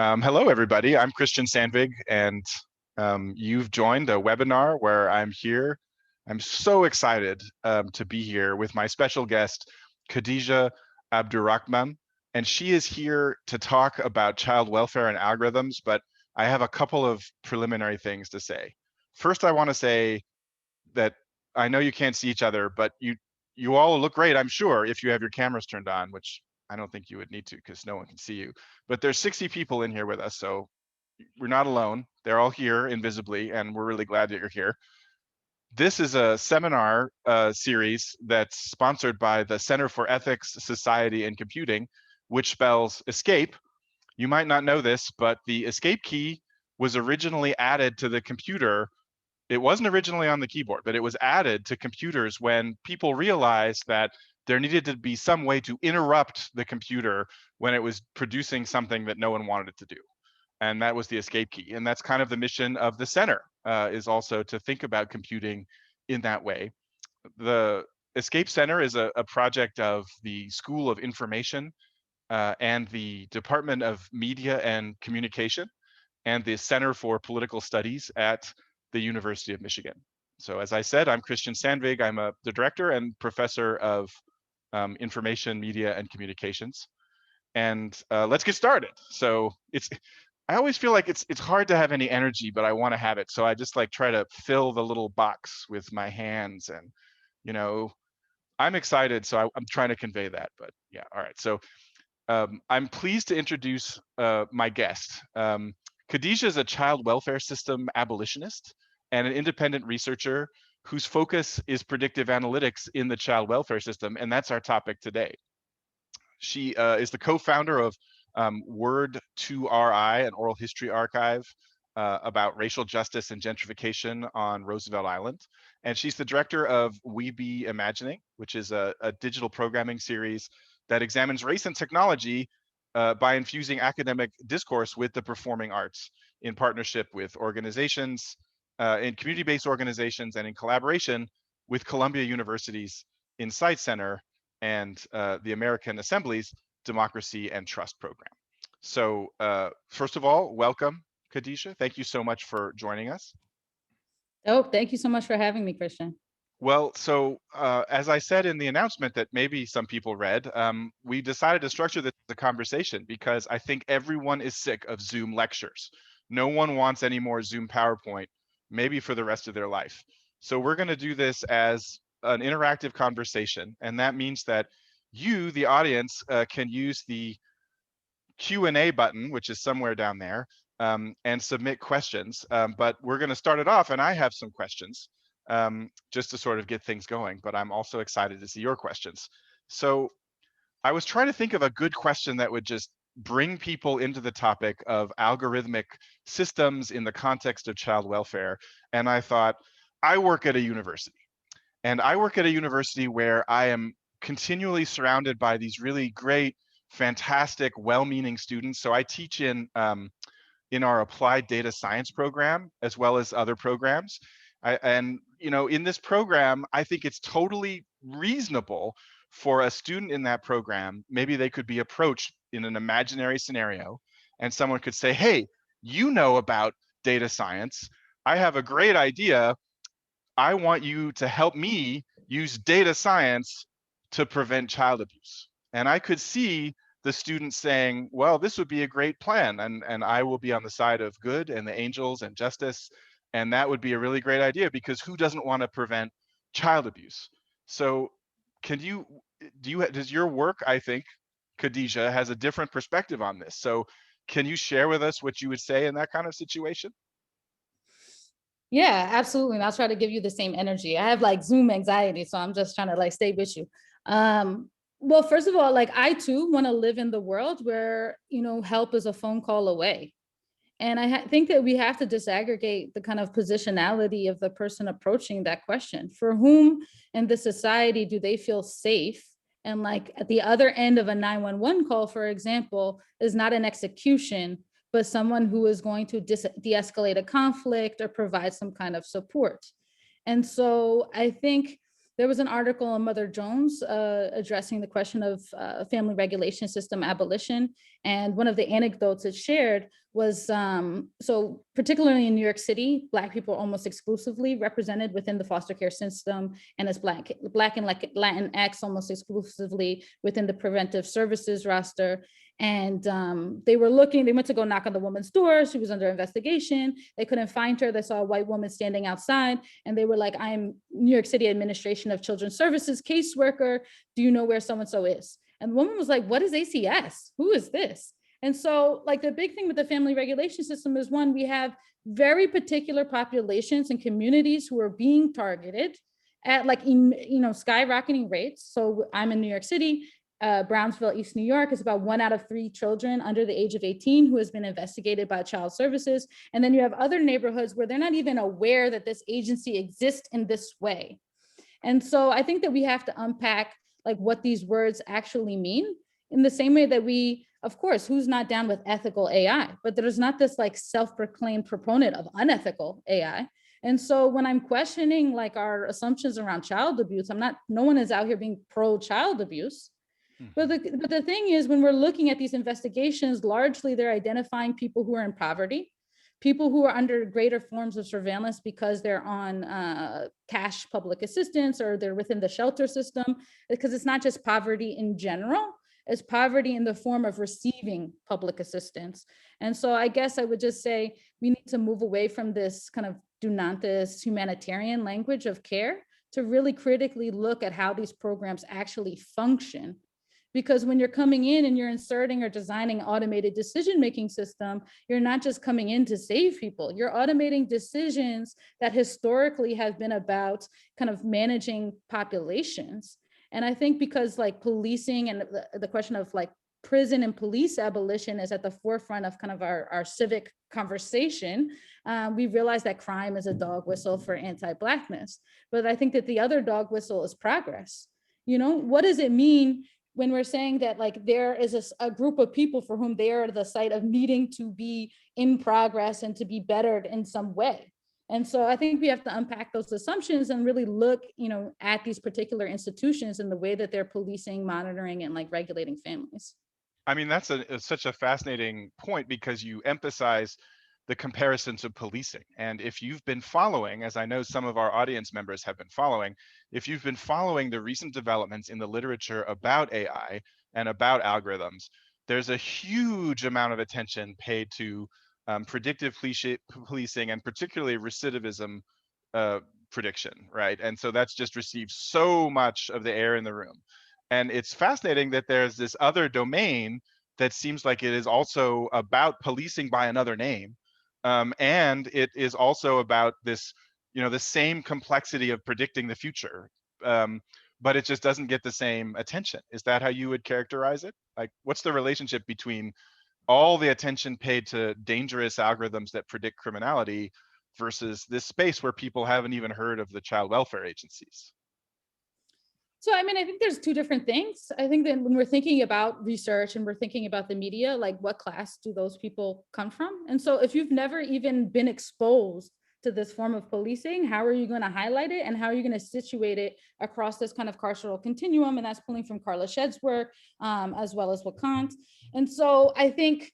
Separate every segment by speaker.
Speaker 1: Hello, everybody. I'm Christian Sandvig, and you've joined a webinar where I'm here. I'm so excited to be here with my special guest, Khadijah Abdurahman, and she is here to talk about child welfare and algorithms, but I have a couple of preliminary things to say. First, I want to say that I know you can't see each other, but you all look great, I'm sure, if you have your cameras turned on, which I don't think you would need to because no one can see you. But there's 60 people in here with us, so we're not alone. They're all here invisibly, and we're really glad that you're here. This is a seminar series that's sponsored by the Center for Ethics, Society, and Computing, which spells ESCAPE. You might not know this, but the ESCAPE key was originally added to the computer. It wasn't originally on the keyboard, but it was added to computers when people realized that there needed to be some way to interrupt the computer when it was producing something that no one wanted it to do. And that was the ESCAPE key. And that's kind of the mission of the center, is also to think about computing in that way. The ESCAPE Center is a project of the School of Information and the Department of Media and Communication and the Center for Political Studies at the University of Michigan. So as I said, I'm Christian Sandvig. I'm the director and professor of information, media, and communications. And let's get started. So I always feel like it's hard to have any energy, but I want to have it. So I just like try to fill the little box with my hands, and I'm excited. So I'm trying to convey that. But yeah, all right. So I'm pleased to introduce my guest. Khadijah is a child welfare system abolitionist and an independent researcher whose focus is predictive analytics in the child welfare system, and that's our topic today. She is the co-founder of Word2RI, an oral history archive about racial justice and gentrification on Roosevelt Island. And she's the director of We Be Imagining, which is a digital programming series that examines race and technology by infusing academic discourse with the performing arts in partnership with organizations, in community-based organizations, and in collaboration with Columbia University's Insight Center and the American Assembly's Democracy and Trust program. So first of all, welcome, Khadijah. Thank you so much for joining us.
Speaker 2: Oh, thank you so much for having me, Christian.
Speaker 1: Well, so as I said in the announcement that maybe some people read, we decided to structure the conversation because I think everyone is sick of Zoom lectures. No one wants any more Zoom PowerPoint, maybe for the rest of their life. So we're going to do this as an interactive conversation, and that means that you, the audience, can use the Q&A button, which is somewhere down there, and submit questions. But we're going to start it off, and I have some questions. Just to sort of get things going, but I'm also excited to see your questions. So I was trying to think of a good question that would just bring people into the topic of algorithmic systems in the context of child welfare. And I thought, I work at a university, and I work at a university where I am continually surrounded by these really great, fantastic, well-meaning students. So I teach in our applied data science program, as well as other programs. In this program, I think it's totally reasonable for a student in that program, maybe they could be approached in an imaginary scenario, and someone could say, hey, you know about data science. I have a great idea. I want you to help me use data science to prevent child abuse. And I could see the students saying, well, this would be a great plan, and I will be on the side of good and the angels and justice. And that would be a really great idea, because who doesn't want to prevent child abuse? So does your work, I think, Khadijah, has a different perspective on this. So can you share with us what you would say in that kind of situation?
Speaker 2: Yeah, absolutely. And I'll try to give you the same energy. I have like Zoom anxiety, so I'm just trying to like stay with you. Well, first of all, like I too want to live in the world where, help is a phone call away. And I think that we have to disaggregate the kind of positionality of the person approaching that question. For whom in the society do they feel safe? And like at the other end of a 911 call, for example, is not an execution, but someone who is going to de-escalate a conflict or provide some kind of support. And so I think There was an article on Mother Jones addressing the question of family regulation system abolition. And one of the anecdotes it shared was, so particularly in New York City, Black people are almost exclusively represented within the foster care system, and as Black and Latinx almost exclusively within the preventive services roster. And they went to go knock on the woman's door. She was under investigation. They couldn't find her. They saw a white woman standing outside, and they were like, I'm New York City Administration of Children's Services caseworker. Do you know where so-and-so is? And the woman was like, what is ACS? Who is this? And so like the big thing with the family regulation system is, one, we have very particular populations and communities who are being targeted at like, skyrocketing rates. So I'm in New York City. Brownsville, East New York, is about 1 out of 3 children under the age of 18 who has been investigated by child services. And then you have other neighborhoods where they're not even aware that this agency exists in this way. And so I think that we have to unpack like what these words actually mean, in the same way that we, of course, who's not down with ethical AI, but there's not this like self-proclaimed proponent of unethical AI. And so when I'm questioning like our assumptions around child abuse, no one is out here being pro child abuse. But the thing is, when we're looking at these investigations, largely they're identifying people who are in poverty, people who are under greater forms of surveillance because they're on cash public assistance or they're within the shelter system, because it's not just poverty in general, it's poverty in the form of receiving public assistance. And so I guess I would just say we need to move away from this kind of Dunantis humanitarian language of care to really critically look at how these programs actually function. Because when you're coming in and you're inserting or designing automated decision-making system, you're not just coming in to save people, you're automating decisions that historically have been about kind of managing populations. And I think because like policing and the question of like prison and police abolition is at the forefront of kind of our civic conversation, we realize that crime is a dog whistle for anti-Blackness. But I think that the other dog whistle is progress. What does it mean when we're saying that like there is a group of people for whom they are the site of needing to be in progress and to be bettered in some way? And so I think we have to unpack those assumptions and really look, at these particular institutions and the way that they're policing, monitoring, and like regulating families.
Speaker 1: I mean, that's such a fascinating point, because you emphasize the comparison to policing. And if you've been following, as I know some of our audience members have been following, if you've been following the recent developments in the literature about AI and about algorithms, there's a huge amount of attention paid to predictive policing, and particularly recidivism prediction, right? And so that's just received so much of the air in the room. And it's fascinating that there's this other domain that seems like it is also about policing by another name. And it is also about this, the same complexity of predicting the future, but it just doesn't get the same attention. Is that how you would characterize it? Like, what's the relationship between all the attention paid to dangerous algorithms that predict criminality versus this space where people haven't even heard of the child welfare agencies?
Speaker 2: So, I think there's two different things. I think that when we're thinking about research and we're thinking about the media, like what class do those people come from? And so if you've never even been exposed to this form of policing, how are you going to highlight it? And how are you going to situate it across this kind of carceral continuum? And that's pulling from Carla Shedd's work, as well as Wakant. And so I think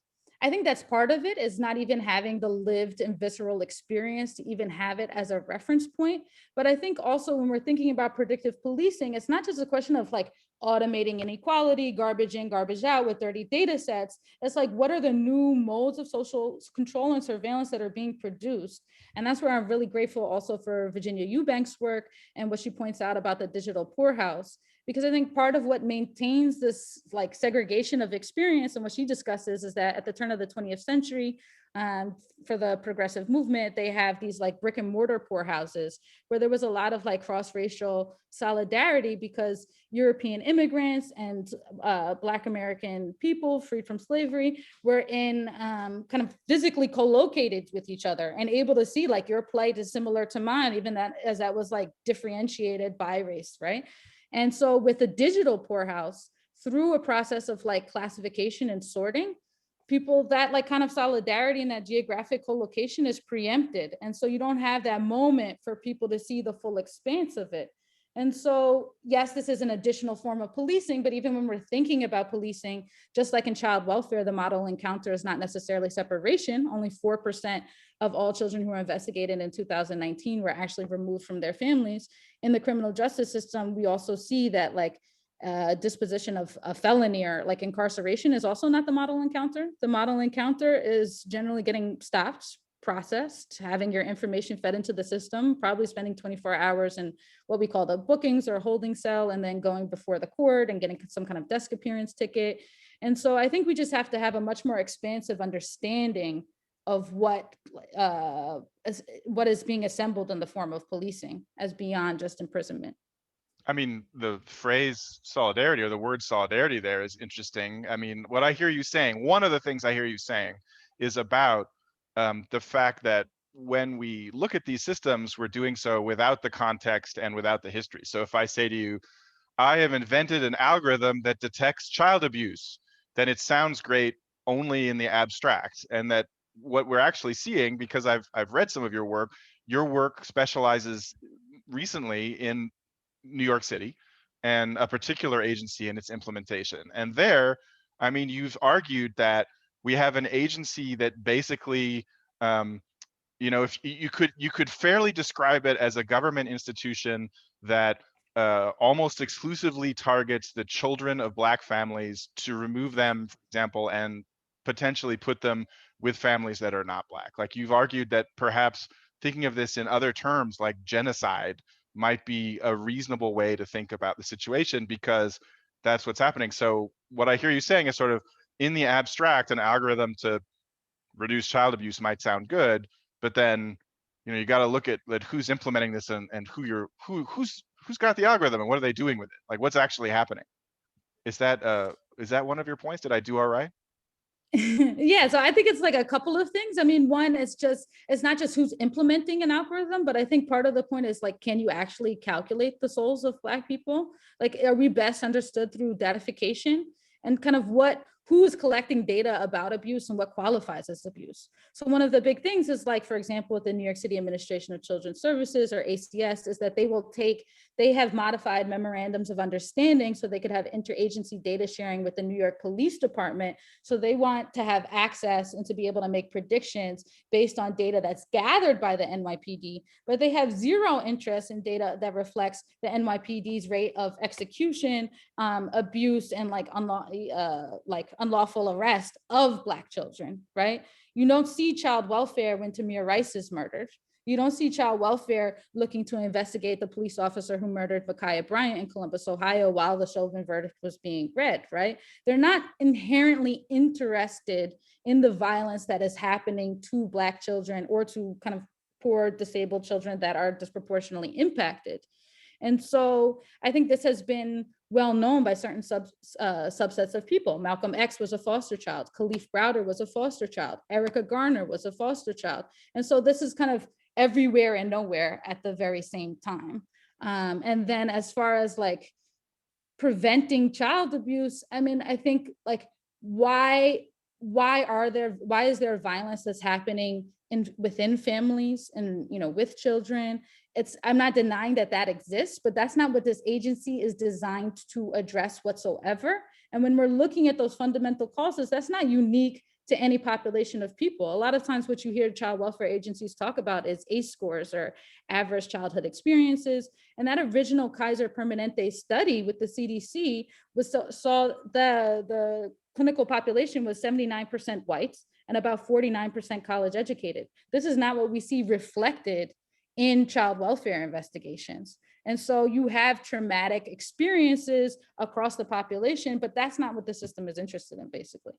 Speaker 2: that's part of it, is not even having the lived and visceral experience to even have it as a reference point. But I think also when we're thinking about predictive policing, it's not just a question of like automating inequality, garbage in, garbage out with dirty data sets. It's like, what are the new modes of social control and surveillance that are being produced? And that's where I'm really grateful also for Virginia Eubank's work and what she points out about the digital poorhouse. Because I think part of what maintains this like segregation of experience and what she discusses is that at the turn of the 20th century, for the progressive movement, they have these like brick and mortar poorhouses where there was a lot of like cross-racial solidarity because European immigrants and Black American people freed from slavery were in kind of physically co-located with each other and able to see like your plight is similar to mine, even that was like differentiated by race, right? And so with the digital poorhouse, through a process of like classification and sorting, people, that like kind of solidarity and that geographic co-location is preempted. And so you don't have that moment for people to see the full expanse of it. And so, yes, this is an additional form of policing, but even when we're thinking about policing, just like in child welfare, the model encounter is not necessarily separation. Only 4% of all children who were investigated in 2019 were actually removed from their families. In the criminal justice system, we also see that like disposition of a felony or like incarceration is also not the model encounter. The model encounter is generally getting stopped, processed, having your information fed into the system, probably spending 24 hours in what we call the bookings or holding cell, and then going before the court and getting some kind of desk appearance ticket. And so I think we just have to have a much more expansive understanding of what is being assembled in the form of policing as beyond just imprisonment.
Speaker 1: I mean, the phrase solidarity or the word solidarity there is interesting. I mean, what I hear you saying, one of the things I hear you saying is about the fact that when we look at these systems, we're doing so without the context and without the history. So if I say to you, I have invented an algorithm that detects child abuse, then it sounds great only in the abstract. And that what we're actually seeing, because I've read some of your work specializes recently in New York City and a particular agency and its implementation. And there, I mean, you've argued that we have an agency that basically, you know, if you could fairly describe it as a government institution that almost exclusively targets the children of Black families to remove them, for example, and potentially put them with families that are not Black. Like you've argued that perhaps thinking of this in other terms like genocide might be a reasonable way to think about the situation because that's what's happening. So what I hear you saying is sort of in the abstract, an algorithm to reduce child abuse might sound good, but then you got to look at who's implementing this and who's got the algorithm and what are they doing with it? Like what's actually happening? Is that one of your points? Did I do all right?
Speaker 2: Yeah, so I think it's like a couple of things. I mean, one, it's not just who's implementing an algorithm, but I think part of the point is like, can you actually calculate the souls of Black people? Like, are we best understood through datification and kind of who's collecting data about abuse and what qualifies as abuse? So one of the big things is like, for example, with the New York City Administration of Children's Services or ACS is that they have modified memorandums of understanding so they could have interagency data sharing with the New York Police Department. So they want to have access and to be able to make predictions based on data that's gathered by the NYPD, but they have zero interest in data that reflects the NYPD's rate of execution, abuse, and like unlawful arrest of Black children, right? You don't see child welfare when Tamir Rice is murdered. You don't see child welfare looking to investigate the police officer who murdered Ma'Khia Bryant in Columbus, Ohio, while the Chauvin verdict was being read, right? They're not inherently interested in the violence that is happening to Black children or to kind of poor disabled children that are disproportionately impacted. And so I think this has been well known by certain subsets of people. Malcolm X was a foster child. Khalif Browder was a foster child. Erica Garner was a foster child. And so this is kind of everywhere and nowhere at the very same time. And then as far as like preventing child abuse, I mean, I think like why is there violence that's happening within families and with children? I'm not denying that exists, but that's not what this agency is designed to address whatsoever. And when we're looking at those fundamental causes, that's not unique to any population of people. A lot of times what you hear child welfare agencies talk about is ACE scores or adverse childhood experiences. And that original Kaiser Permanente study with the CDC saw the clinical population was 79% white and about 49% college educated. This is not what we see reflected in child welfare investigations. And so you have traumatic experiences across the population, but that's not what the system is interested in, basically.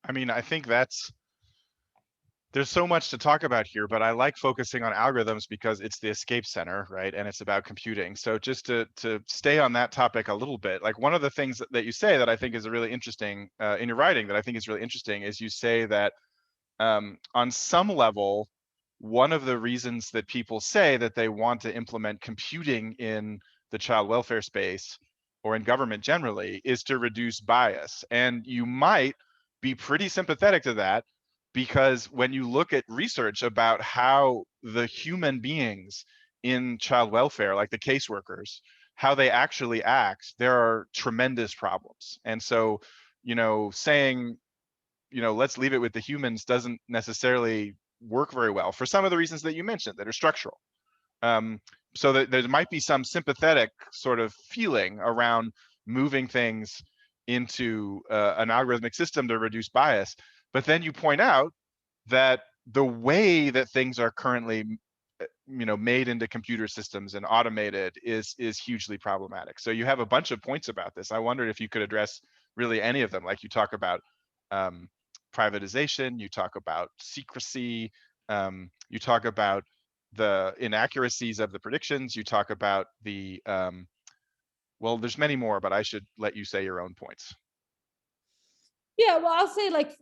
Speaker 1: I mean, I think there's so much to talk about here, but I like focusing on algorithms because it's the escape center, right? And it's about computing. So just to stay on that topic a little bit, like one of the things that you say that I think is really interesting in your writing that I think is really interesting is you say that on some level, one of the reasons that people say that they want to implement computing in the child welfare space or in government generally is to reduce bias. And you might be pretty sympathetic to that because when you look at research about how the human beings in child welfare, like the caseworkers, how they actually act, there are tremendous problems. And so, saying, let's leave it with the humans doesn't necessarily work very well for some of the reasons that you mentioned that are structural. So that there might be some sympathetic sort of feeling around moving things into an algorithmic system to reduce bias. But then you point out that the way that things are currently made into computer systems and automated is hugely problematic. So you have a bunch of points about this. I wondered if you could address really any of them. Like you talk about privatization, you talk about secrecy, you talk about the inaccuracies of the predictions, you talk about the well, there's many more, but I should let you say your own points.
Speaker 2: Yeah, well, I'll say like,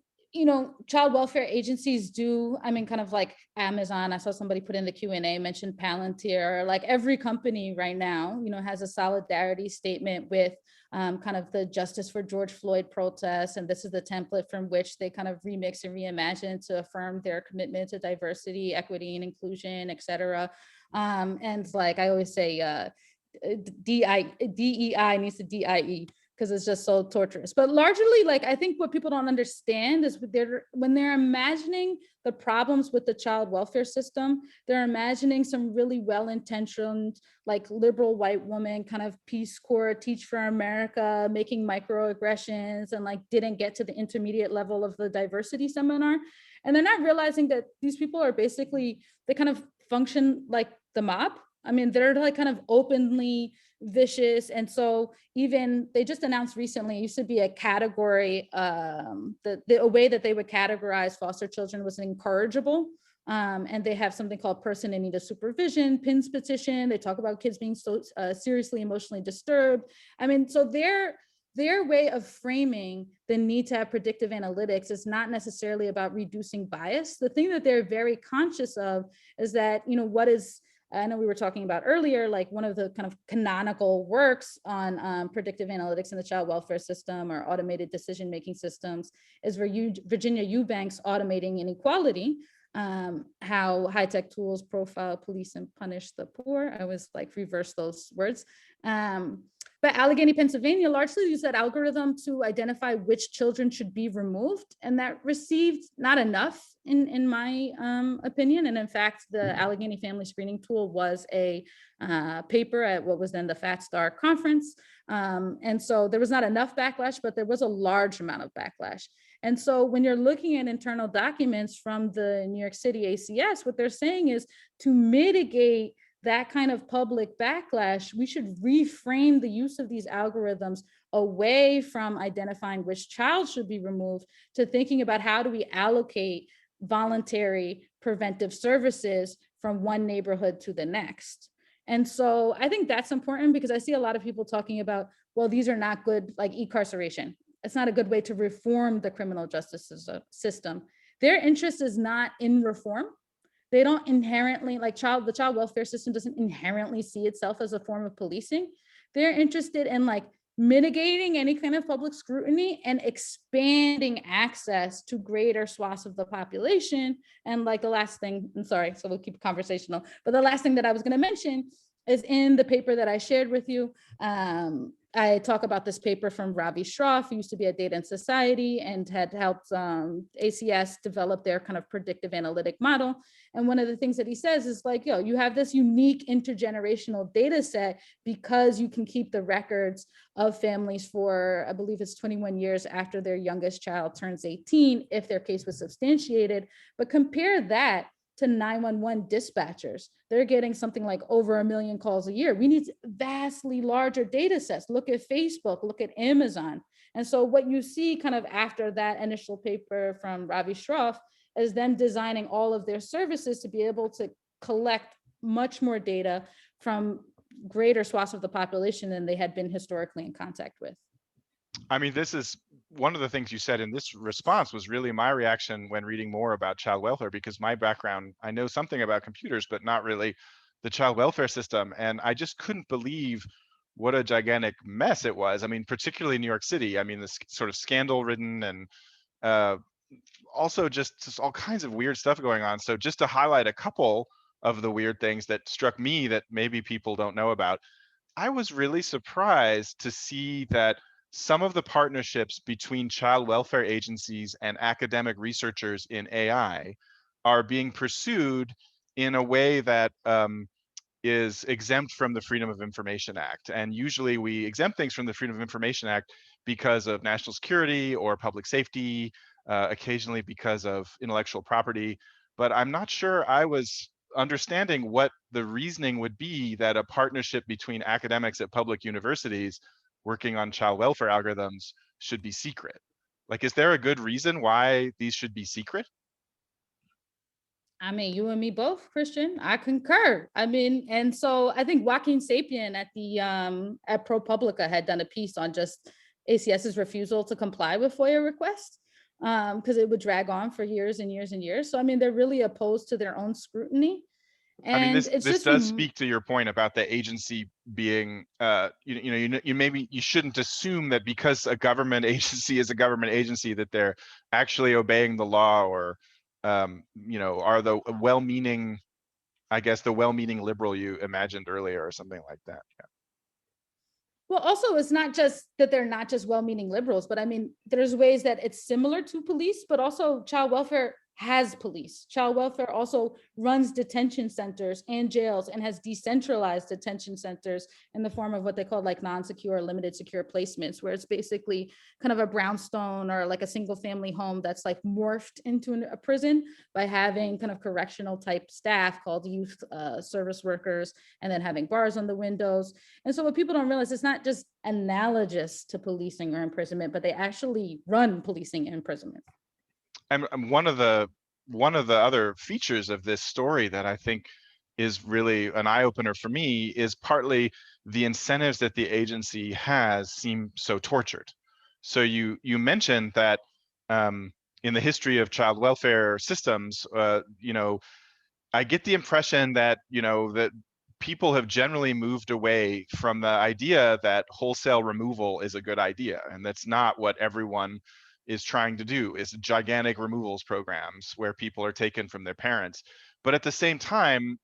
Speaker 2: child welfare agencies do, I mean, kind of like Amazon, I saw somebody put in the Q&A, mentioned Palantir, like every company right now, has a solidarity statement with kind of the Justice for George Floyd protests. And this is the template from which they kind of remix and reimagine to affirm their commitment to diversity, equity, and inclusion, et cetera. And like I always say, DEI needs to DIE, because it's just so torturous. But largely, like, I think what people don't understand is when they're imagining the problems with the child welfare system, they're imagining some really well-intentioned, like liberal white woman, kind of Peace Corps, Teach for America, making microaggressions, and like didn't get to the intermediate level of the diversity seminar. And they're not realizing that these people are basically, they kind of function like the mob. I mean, they're like kind of openly vicious. And so even they just announced recently, it used to be a category, a way that they would categorize foster children was incorrigible. And they have something called person in need of supervision, PINS petition. They talk about kids being so seriously emotionally disturbed. I mean, so their way of framing the need to have predictive analytics is not necessarily about reducing bias. The thing that they're very conscious of is that, what is, I know we were talking about earlier, like one of the kind of canonical works on predictive analytics in the child welfare system or automated decision-making systems is Virginia Eubank's Automating Inequality, how high-tech tools profile, police, and punish the poor. I always like reverse those words. But Allegheny, Pennsylvania largely used that algorithm to identify which children should be removed, and that received not enough in my opinion. And in fact, the Allegheny Family Screening Tool was a paper at what was then the FATSTAR conference. And so there was not enough backlash, but there was a large amount of backlash. And so when you're looking at internal documents from the New York City ACS, what they're saying is to mitigate that kind of public backlash, we should reframe the use of these algorithms away from identifying which child should be removed to thinking about how do we allocate voluntary preventive services from one neighborhood to the next. And so I think that's important because I see a lot of people talking about, well, these are not good, like incarceration. It's not a good way to reform the criminal justice system. Their interest is not in reform. They don't inherently, like the child welfare system doesn't inherently see itself as a form of policing. They're interested in like mitigating any kind of public scrutiny and expanding access to greater swaths of the population. And like the last thing, I'm sorry, so we'll keep it conversational, but the last thing that I was gonna mention is in the paper that I shared with you. I talk about this paper from Ravi Shroff, who used to be at Data and Society and had helped ACS develop their kind of predictive analytic model. And one of the things that he says is like, you have this unique intergenerational data set because you can keep the records of families for, I believe it's 21 years after their youngest child turns 18, if their case was substantiated. But compare that to 911 dispatchers. They're getting something like over 1 million calls a year. We need vastly larger data sets. Look at Facebook, look at Amazon. And so what you see kind of after that initial paper from Ravi Shroff is them designing all of their services to be able to collect much more data from greater swaths of the population than they had been historically in contact with.
Speaker 1: I mean, this is one of the things you said in this response was really my reaction when reading more about child welfare, because my background, I know something about computers, but not really the child welfare system. And I just couldn't believe what a gigantic mess it was. I mean, particularly in New York City. I mean, this sort of scandal ridden and also just all kinds of weird stuff going on. So just to highlight a couple of the weird things that struck me that maybe people don't know about. I was really surprised to see that some of the partnerships between child welfare agencies and academic researchers in AI are being pursued in a way that is exempt from the Freedom of Information Act. And usually we exempt things from the Freedom of Information Act because of national security or public safety, occasionally because of intellectual property. But I'm not sure I was understanding what the reasoning would be that a partnership between academics at public universities working on child welfare algorithms should be secret. Like, is there a good reason why these should be secret?
Speaker 2: I mean, you and me both, Christian. I concur. I mean, and so I think Joaquin Sapien at the at ProPublica had done a piece on just ACS's refusal to comply with FOIA requests because it would drag on for years and years and years. So I mean, they're really opposed to their own scrutiny,
Speaker 1: I mean,
Speaker 2: and it's
Speaker 1: this
Speaker 2: just
Speaker 1: does speak to your point about the agency being, you maybe you shouldn't assume that because a government agency is a government agency that they're actually obeying the law, or are the well-meaning, I guess, the well-meaning liberal you imagined earlier or something like that. Yeah.
Speaker 2: Well, also, it's not just that they're not just well-meaning liberals, but I mean, there's ways that it's similar to police, but also child welfare has police. Child welfare also runs detention centers and jails and has decentralized detention centers in the form of what they call like non-secure, limited secure placements, where it's basically kind of a brownstone or like a single family home that's like morphed into a prison by having kind of correctional type staff called youth service workers, and then having bars on the windows. And so what people don't realize, it's not just analogous to policing or imprisonment, but they actually run policing and imprisonment.
Speaker 1: And one of the other features of this story that I think is really an eye-opener for me is partly the incentives that the agency has seem so tortured. So you mentioned that in the history of child welfare systems, I get the impression that that people have generally moved away from the idea that wholesale removal is a good idea, and that's not what everyone is trying to do, is gigantic removals programs where people are taken from their parents. But at the same time,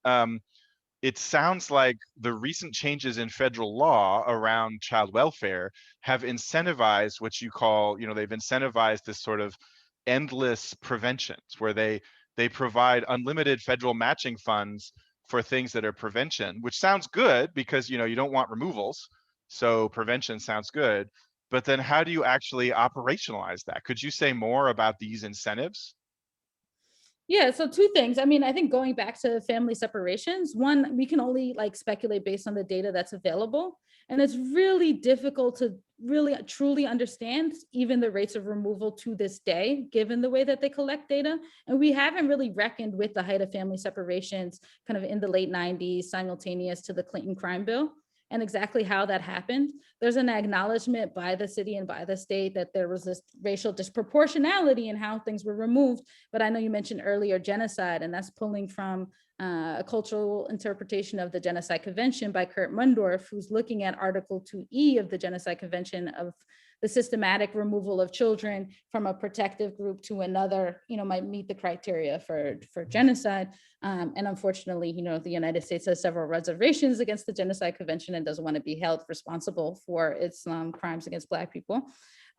Speaker 1: it sounds like the recent changes in federal law around child welfare have incentivized what you call, they've incentivized this sort of endless preventions where they provide unlimited federal matching funds for things that are prevention, which sounds good because you don't want removals. So prevention sounds good. But then how do you actually operationalize that? Could you say more about these incentives?
Speaker 2: Yeah, so two things. I mean, I think going back to family separations, one, we can only like speculate based on the data that's available. And it's really difficult to really truly understand even the rates of removal to this day, given the way that they collect data. And we haven't really reckoned with the height of family separations kind of in the late 90s, simultaneous to the Clinton crime bill, and exactly how that happened. There's an acknowledgement by the city and by the state that there was this racial disproportionality in how things were removed. But I know you mentioned earlier genocide, and that's pulling from a cultural interpretation of the Genocide Convention by Kurt Mundorf, who's looking at Article 2E of the Genocide Convention of the systematic removal of children from a protective group to another, might meet the criteria for genocide. And unfortunately, the United States has several reservations against the Genocide Convention and doesn't want to be held responsible for its crimes against Black people.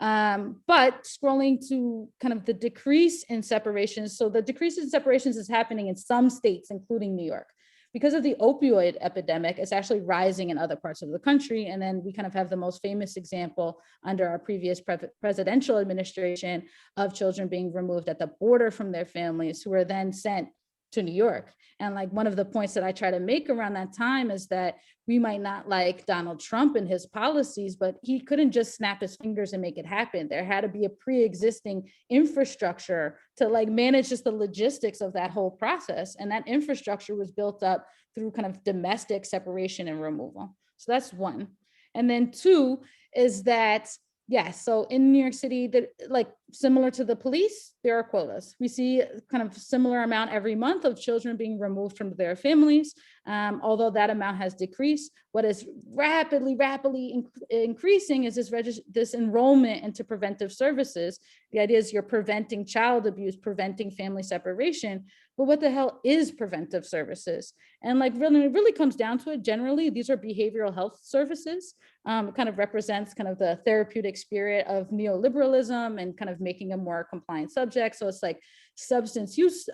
Speaker 2: But scrolling to kind of the decrease in separations. So the decrease in separations is happening in some states, including New York. Because of the opioid epidemic, it's actually rising in other parts of the country. And then we kind of have the most famous example under our previous presidential administration of children being removed at the border from their families who are then sent to New York. And like one of the points that I try to make around that time is that we might not like Donald Trump and his policies, but he couldn't just snap his fingers and make it happen. There had to be a pre-existing infrastructure to like manage just the logistics of that whole process. And that infrastructure was built up through kind of domestic separation and removal. So that's one. And then two is that, yes, so in New York City, that like Similar to the police, there are quotas. We see kind of similar amount every month of children being removed from their families, although that amount has decreased. What is rapidly increasing is this enrollment into preventive services. The idea is you're preventing child abuse, preventing family separation, but what the hell is preventive services? And like really, it really comes down to it. Generally, these are behavioral health services. It kind of represents kind of the therapeutic spirit of neoliberalism and kind of making a more compliant subject. So it's like substance use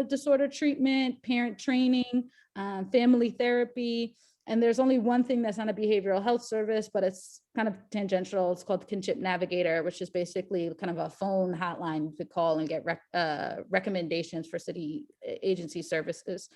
Speaker 2: disorder treatment, parent training, family therapy. And there's only one thing that's not a behavioral health service, but it's kind of tangential. It's called Kinship Navigator, which is basically kind of a phone hotline you could call and get recommendations for city agency services.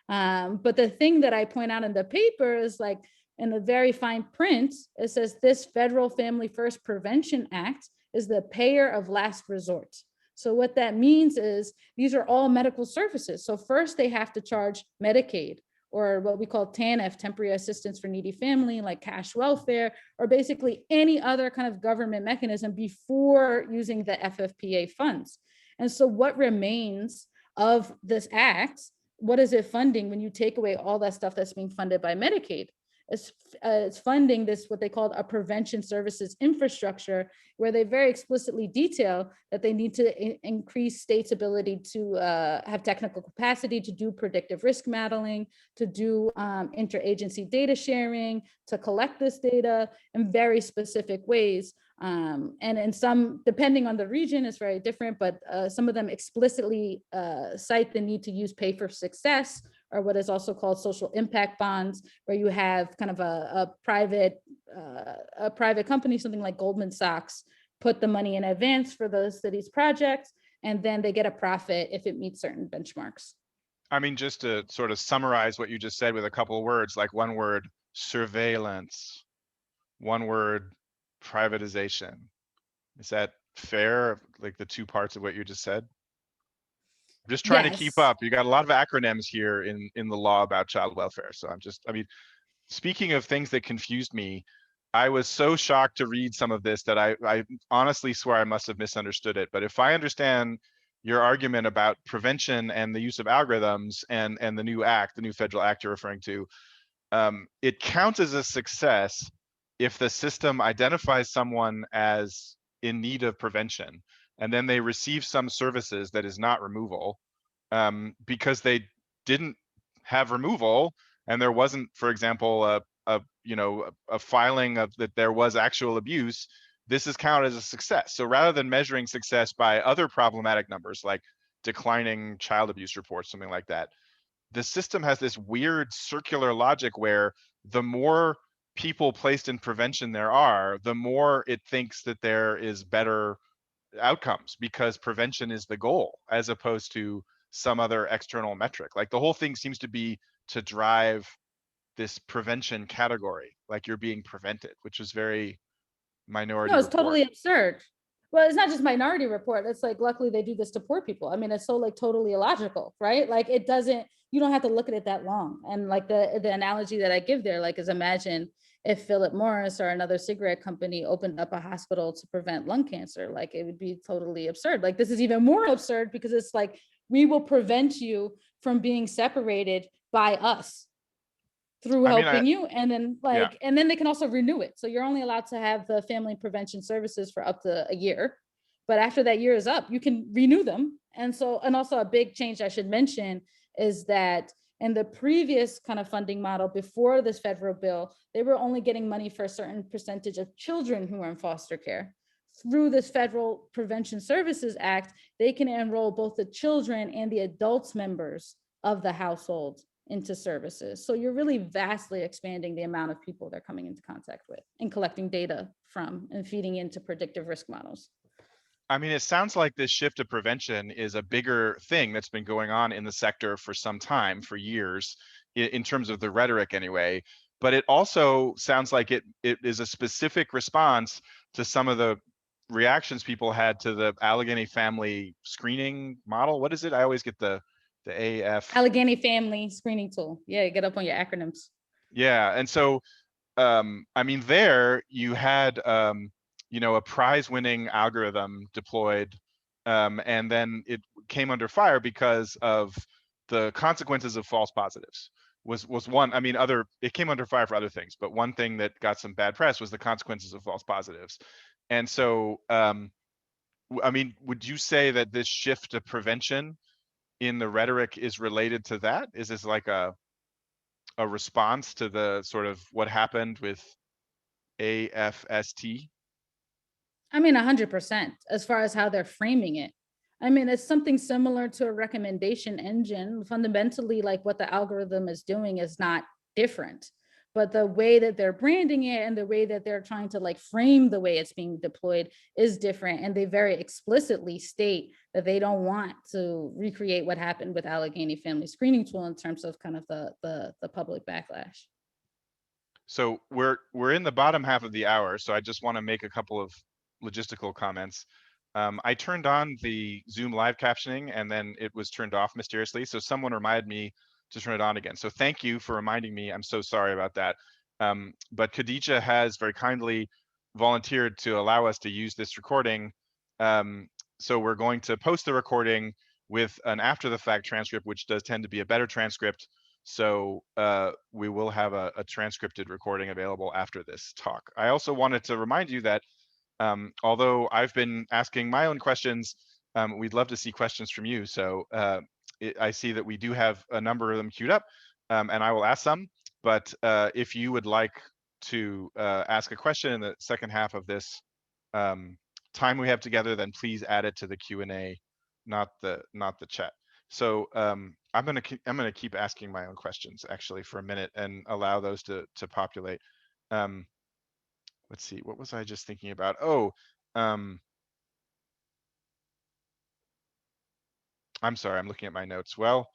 Speaker 2: But the thing that I point out in the paper is like, in the very fine print, it says this Federal Family First Prevention Act is the payer of last resort. So what that means is these are all medical services. So first they have to charge Medicaid, or what we call TANF, temporary assistance for needy family, like cash welfare, or basically any other kind of government mechanism before using the FFPA funds. And so what remains of this act, what is it funding when you take away all that stuff that's being funded by Medicaid? It's funding this, what they called a prevention services infrastructure, where they very explicitly detail that they need to increase states' ability to have technical capacity to do predictive risk modeling, to do interagency data sharing, to collect this data in very specific ways. And in some, depending on the region, it's very different, but some of them explicitly cite the need to use pay for success, or what is also called social impact bonds, where you have kind of a private company, something like Goldman Sachs, put the money in advance for the city's projects, and then they get a profit if it meets certain benchmarks.
Speaker 1: I mean, just to sort of summarize what you just said with a couple of words, like one word, surveillance, one word, privatization. Is that fair? Like the two parts of what you just said? I'm just trying to keep up. You got a lot of acronyms here in the law about child welfare. So I mean, speaking of things that confused me, I was so shocked to read some of this that I honestly swear I must have misunderstood it. But if I understand your argument about prevention and the use of algorithms and the new act, the new federal act you're referring to, it counts as a success if the system identifies someone as in need of prevention, and then they receive some services that is not removal, because they didn't have removal, and there wasn't, for example, a filing of that there was actual abuse. This is counted as a success. So rather than measuring success by other problematic numbers like declining child abuse reports, something like that, the system has this weird circular logic where the more people placed in prevention there are, the more it thinks that there is better outcomes, because prevention is the goal as opposed to some other external metric. Like the whole thing seems to be to drive this prevention category, like you're being prevented, which is very Minority
Speaker 2: No, it's
Speaker 1: Report.
Speaker 2: totally absurd. Well, it's not just Minority Report. It's like, luckily they do this to poor people. I mean, it's so like totally illogical, right? Like it doesn't, you don't have to look at it that long. And like the analogy that I give there, like, is imagine if Philip Morris or another cigarette company opened up a hospital to prevent lung cancer. Like it would be totally absurd. Like this is even more absurd because it's like, we will prevent you from being separated by us through helping you. And then like, and then they can also renew it. So you're only allowed to have the family prevention services for up to a year. But after that year is up, you can renew them. And so, and also a big change I should mention is that in the previous kind of funding model before this federal bill, they were only getting money for a certain percentage of children who are in foster care. Through this Federal Prevention Services Act, they can enroll both the children and the adults members of the household into services. So you're really vastly expanding the amount of people they're coming into contact with and collecting data from and feeding into predictive risk models.
Speaker 1: I mean, it sounds like this shift to prevention is a bigger thing that's been going on in the sector for some time, for years, in terms of the rhetoric anyway. But it also sounds like it is a specific response to some of the reactions people had to the Allegheny Family Screening Model. What is it? I always get the
Speaker 2: Allegheny Family Screening Tool. Yeah, get up on your acronyms.
Speaker 1: Yeah, and so I mean, there you had a prize-winning algorithm deployed, and then it came under fire because of the consequences of false positives. Was one. I mean, it came under fire for other things, but one thing that got some bad press was the consequences of false positives. And so, I mean, would you say that this shift to prevention in the rhetoric is related to that? Is this like a response to the sort of what happened with AFST?
Speaker 2: I mean, 100% as far as how they're framing it. I mean, it's something similar to a recommendation engine. Fundamentally, like what the algorithm is doing is not different, but the way that they're branding it and the way that they're trying to like frame the way it's being deployed is different. And they very explicitly state that they don't want to recreate what happened with Allegheny Family Screening Tool in terms of kind of the public backlash.
Speaker 1: So we're in the bottom half of the hour, so I just want to make a couple of logistical comments. I turned on the Zoom live captioning and then it was turned off mysteriously. So someone reminded me to turn it on again. So thank you for reminding me. I'm so sorry about that. But Khadijah has very kindly volunteered to allow us to use this recording. So we're going to post the recording with an after the fact transcript, which does tend to be a better transcript. So we will have a transcripted recording available after this talk. I also wanted to remind you that although I've been asking my own questions, we'd love to see questions from you. So I see that we do have a number of them queued up, and I will ask some. But if you would like to ask a question in the second half of this time we have together, then please add it to the Q&A, not the chat. So I'm gonna keep asking my own questions actually for a minute and allow those to populate. Let's see, what was I just thinking about? Oh, I'm sorry, I'm looking at my notes. Well,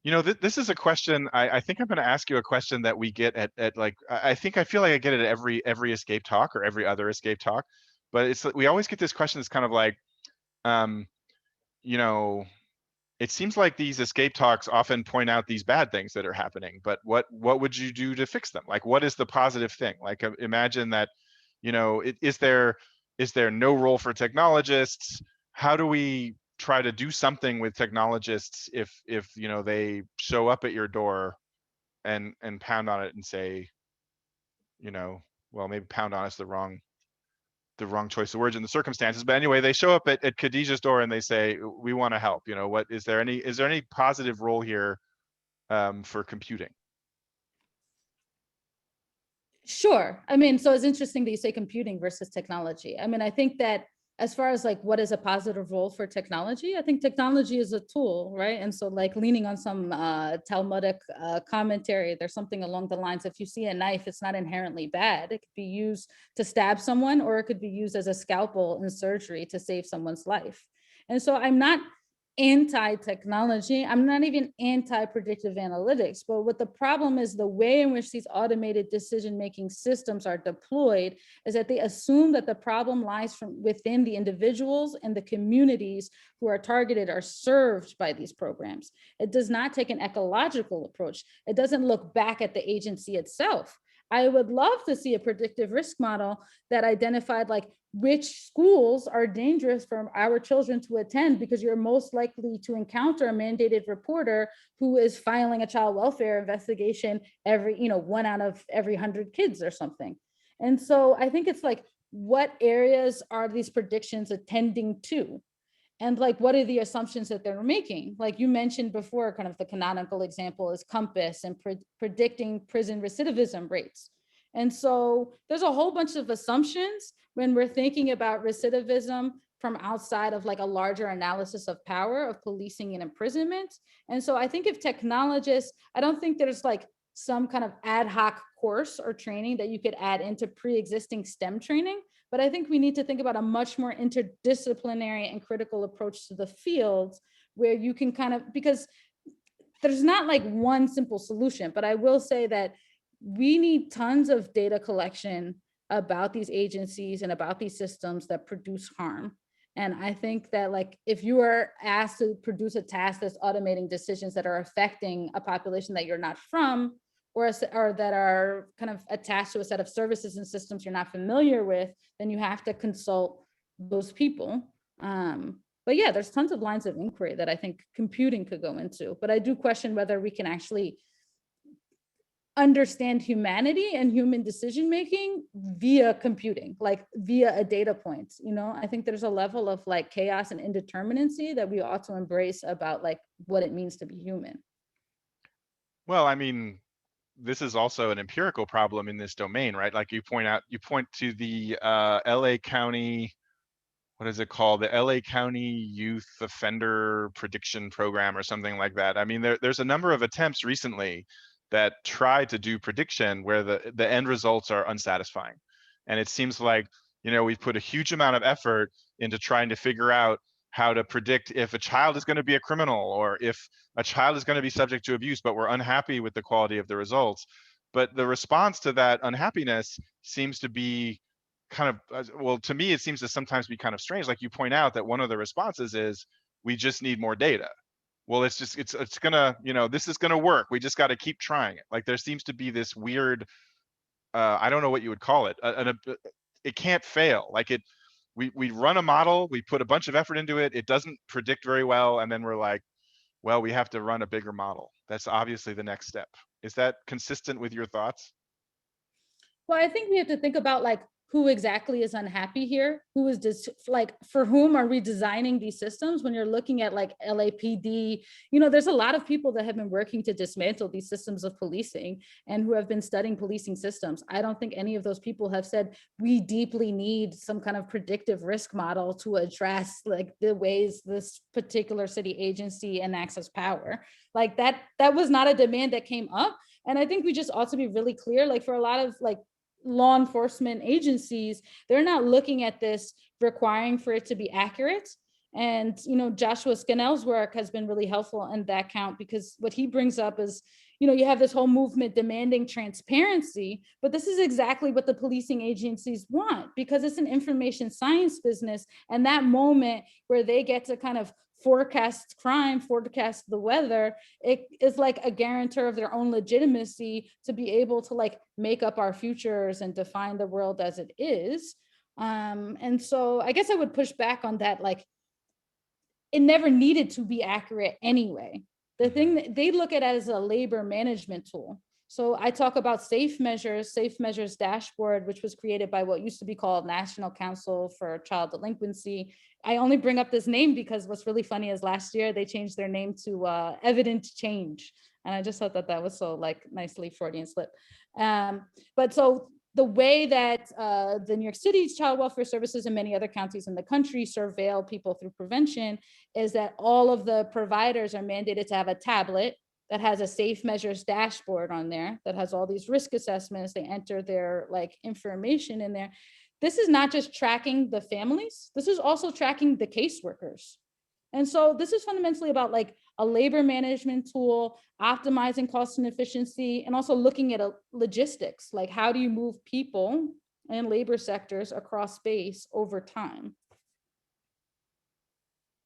Speaker 1: this is a question. I think I'm going to ask you a question that we get at like, I feel like I get it at every escape talk or every other escape talk, but it's we always get this question that's kind of like, it seems like these escape talks often point out these bad things that are happening, but what would you do to fix them? Like, what is the positive thing? Like, imagine that, is there no role for technologists? How do we try to do something with technologists if they show up at your door and pound on it and say, well, maybe pound on is the wrong choice of words in the circumstances, but anyway, they show up at Khadijah's door and they say, we want to help. What is there any positive role here for computing?
Speaker 2: Sure. I mean, so it's interesting that you say computing versus technology. I mean, I think that as far as like what is a positive role for technology, I think technology is a tool, right? And so like leaning on some Talmudic commentary, there's something along the lines, if you see a knife, it's not inherently bad. It could be used to stab someone, or it could be used as a scalpel in surgery to save someone's life. And so I'm not anti-technology. I'm not even anti-predictive analytics, but what the problem is, the way in which these automated decision-making systems are deployed is that they assume that the problem lies from within the individuals and the communities who are targeted are served by these programs. It does not take an ecological approach. It doesn't look back at the agency itself. I would love to see a predictive risk model that identified like which schools are dangerous for our children to attend, because you're most likely to encounter a mandated reporter who is filing a child welfare investigation every, 1 out of every 100 kids or something. And so I think it's like, what areas are these predictions attending to? And like, what are the assumptions that they're making? Like you mentioned before, kind of the canonical example is Compass and predicting prison recidivism rates. And so there's a whole bunch of assumptions when we're thinking about recidivism from outside of like a larger analysis of power, of policing and imprisonment. And so I think if technologists, I don't think there's like some kind of ad hoc course or training that you could add into pre-existing STEM training. But I think we need to think about a much more interdisciplinary and critical approach to the fields, where you can kind of, because there's not like one simple solution, but I will say that we need tons of data collection about these agencies and about these systems that produce harm. And I think that like, if you are asked to produce a task that's automating decisions that are affecting a population that you're not from, or that are kind of attached to a set of services and systems you're not familiar with, then you have to consult those people. But yeah, there's tons of lines of inquiry that I think computing could go into, but I do question whether we can actually understand humanity and human decision making via computing, like via a data point. I think there's a level of like chaos and indeterminacy that we ought to embrace about like what it means to be human.
Speaker 1: Well, I mean, this is also an empirical problem in this domain, right? Like you point to the LA County, what is it called? The LA County Youth Offender Prediction Program or something like that. I mean, there's a number of attempts recently that try to do prediction where the end results are unsatisfying. And it seems like, we've put a huge amount of effort into trying to figure out how to predict if a child is going to be a criminal or if a child is going to be subject to abuse, but we're unhappy with the quality of the results. But the response to that unhappiness seems to be kind of, well, to me, it seems to sometimes be kind of strange. Like you point out that one of the responses is, we just need more data. Well, it's gonna, this is gonna work. We just got to keep trying it. Like there seems to be this weird, I don't know what you would call it. It can't fail. Like we run a model, we put a bunch of effort into it. It doesn't predict very well. And then we're like, well, we have to run a bigger model. That's obviously the next step. Is that consistent with your thoughts?
Speaker 2: Well, I think we have to think about like who exactly is unhappy here, who is just like, for whom are we designing these systems? When you're looking at like LAPD, there's a lot of people that have been working to dismantle these systems of policing and who have been studying policing systems. I don't think any of those people have said, we deeply need some kind of predictive risk model to address like the ways this particular city agency enacts its power. Like that was not a demand that came up. And I think we just ought to be really clear, like for a lot of like law enforcement agencies, they're not looking at this requiring for it to be accurate. And, Joshua Scannell's work has been really helpful in that count, because what he brings up is, you have this whole movement demanding transparency, but this is exactly what the policing agencies want, because it's an information science business. And that moment where they get to kind of forecast crime, forecast the weather, it is like a guarantor of their own legitimacy to be able to like make up our futures and define the world as it is. And so I guess I would push back on that, like it never needed to be accurate anyway. The thing that they look at it as a labor management tool. So I talk about Safe Measures dashboard, which was created by what used to be called National Council for Child Delinquency. I only bring up this name because what's really funny is last year they changed their name to Evident Change. And I just thought that that was so like nicely Freudian slip. But so the way that the New York City Child Welfare Services and many other counties in the country surveil people through prevention is that all of the providers are mandated to have a tablet that has a Safe Measures dashboard on there that has all these risk assessments. They enter their like information in there. This is not just tracking the families, this is also tracking the caseworkers. And so this is fundamentally about like a labor management tool, optimizing cost and efficiency, and also looking at logistics, like how do you move people and labor sectors across space over time?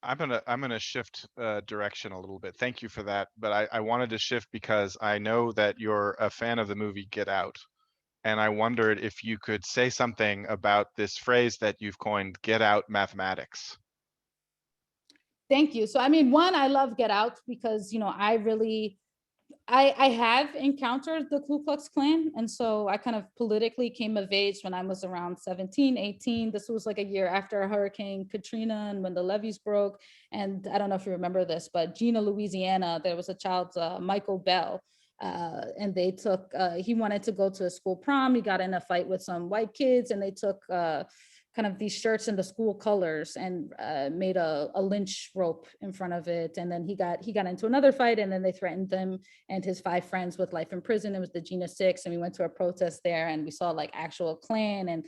Speaker 1: I'm gonna shift direction a little bit. Thank you for that. But I wanted to shift because I know that you're a fan of the movie Get Out. And I wondered if you could say something about this phrase that you've coined, get out mathematics.
Speaker 2: Thank you. So, I mean, one, I love Get Out because, I have encountered the Ku Klux Klan. And so I kind of politically came of age when I was around 17, 18. This was like a year after Hurricane Katrina and when the levees broke. And I don't know if you remember this, but Gina, Louisiana, there was a child, Michael Bell. And they took, he wanted to go to a school prom. He got in a fight with some white kids and they took kind of these shirts in the school colors and made a lynch rope in front of it. And then he got into another fight and then they threatened him and his 5 friends with life in prison. It was the Gina 6 and we went to a protest there and we saw like actual Klan and,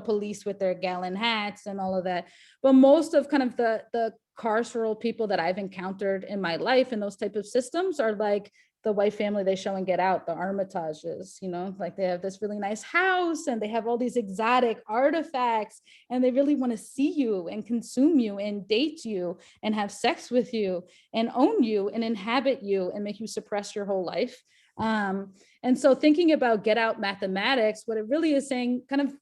Speaker 2: police with their gallon hats and all of that. But most of kind of the carceral people that I've encountered in my life in those type of systems are like the white family they show and Get Out, the Armitages, like they have this really nice house and they have all these exotic artifacts and they really want to see you and consume you and date you and have sex with you and own you and inhabit you and make you suppress your whole life. And so thinking about get out mathematics, what it really is saying, kind of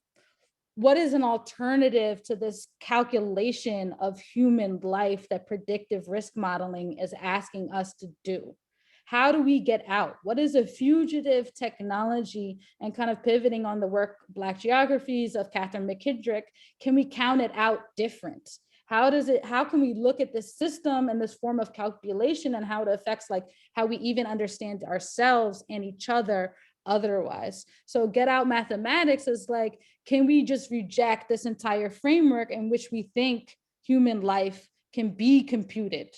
Speaker 2: what is an alternative to this calculation of human life that predictive risk modeling is asking us to do? How do we get out? What is a fugitive technology? And kind of pivoting on the work, Black Geographies of Catherine McKittrick, can we count it out different? How can we look at this system and this form of calculation and how it affects like how we even understand ourselves and each other otherwise? So get out mathematics is like, can we just reject this entire framework in which we think human life can be computed?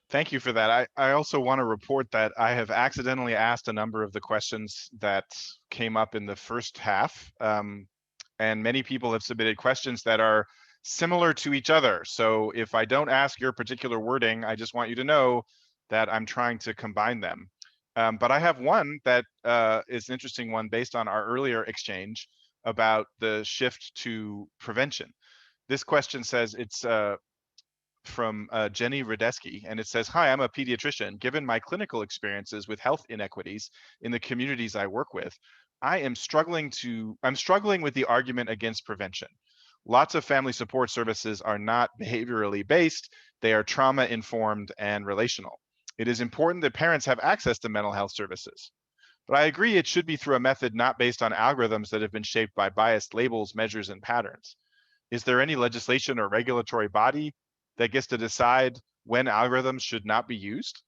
Speaker 1: Thank you for that. I also want to report that I have accidentally asked a number of the questions that came up in the first half. And many people have submitted questions that are similar to each other. So if I don't ask your particular wording, I just want you to know that I'm trying to combine them. But I have one that is an interesting one based on our earlier exchange about the shift to prevention. This question says, it's from Jenny Radesky, and it says, hi, I'm a pediatrician. Given my clinical experiences with health inequities in the communities I work with, I'm struggling with the argument against prevention. Lots of family support services are not behaviorally based. They are trauma informed and relational. It is important that parents have access to mental health services. But I agree it should be through a method not based on algorithms that have been shaped by biased labels, measures, and patterns. Is there any legislation or regulatory body that gets to decide when algorithms should not be used?